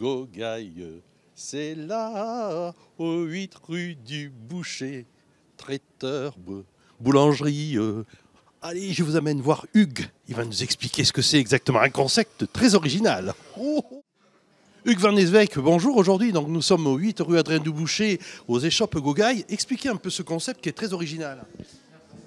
Gogaille, c'est là, au 8 rue du Boucher, traiteur, boulangerie. Allez, je vous amène voir Hugues. Il va nous expliquer ce que c'est exactement. Un concept très original. Oh. Hugues Van Eswijk, bonjour. Aujourd'hui, donc, nous sommes au 8 rue Adrien du Boucher, aux échoppes Gogaille. Expliquez un peu ce concept qui est très original.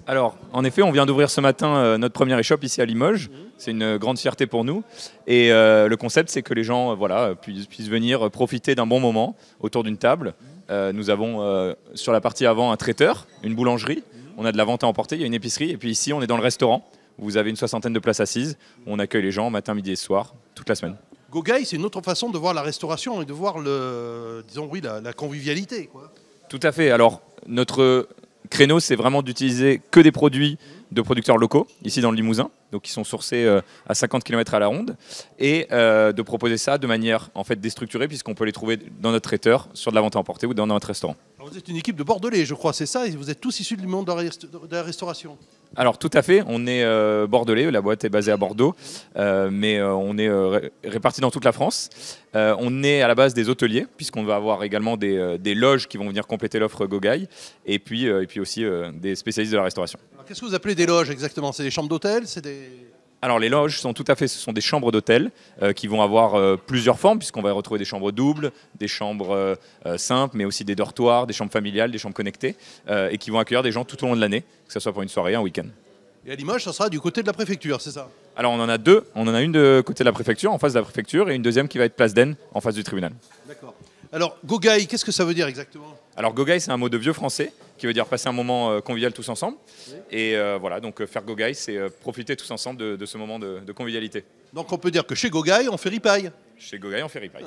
Alors, en effet, on vient d'ouvrir ce matin notre première échoppe ici à Limoges. C'est une grande fierté pour nous. Et le concept, c'est que les gens puissent venir profiter d'un bon moment autour d'une table. Nous avons sur la partie avant un traiteur, une boulangerie. On a de la vente à emporter, il y a une épicerie. Et puis ici, on est dans le restaurant. Où vous avez une 60aine de places assises. Où on accueille les gens matin, midi et soir, toute la semaine. Gogaille, c'est une autre façon de voir la restauration et de voir la convivialité, quoi. Tout à fait. Alors, notre créneau, c'est vraiment d'utiliser que des produits de producteurs locaux, ici dans le Limousin, donc qui sont sourcés à 50 km à la ronde, et de proposer ça de manière en fait déstructurée, puisqu'on peut les trouver dans notre traiteur, sur de la vente à emporter ou dans notre restaurant. Alors vous êtes une équipe de Bordelais, je crois, c'est ça, et vous êtes tous issus du monde de la restauration. Alors tout à fait, on est bordelais, la boîte est basée à Bordeaux, mais on est répartis dans toute la France. On est à la base des hôteliers, puisqu'on va avoir également des loges qui vont venir compléter l'offre Gogaille, et puis aussi des spécialistes de la restauration. Qu'est-ce que vous appelez des loges exactement? C'est des chambres d'hôtel? Alors les loges sont ce sont des chambres d'hôtel qui vont avoir plusieurs formes, puisqu'on va retrouver des chambres doubles, des chambres simples, mais aussi des dortoirs, des chambres familiales, des chambres connectées, et qui vont accueillir des gens tout au long de l'année, que ce soit pour une soirée, un week-end. Et à Limoges, ça sera du côté de la préfecture, c'est ça? Alors on en a deux. On en a une de côté de la préfecture, en face de la préfecture, et une deuxième qui va être place d'Aisne, en face du tribunal. D'accord. Alors Gogaille, qu'est-ce que ça veut dire exactement? Alors Gogaille, c'est un mot de vieux français qui veut dire passer un moment convivial tous ensemble. Oui. Et voilà, donc faire Gogaille, c'est profiter tous ensemble de ce moment de convivialité. Donc on peut dire que chez Gogaille, on fait ripaille. Chez Gogaille, on fait ripaille.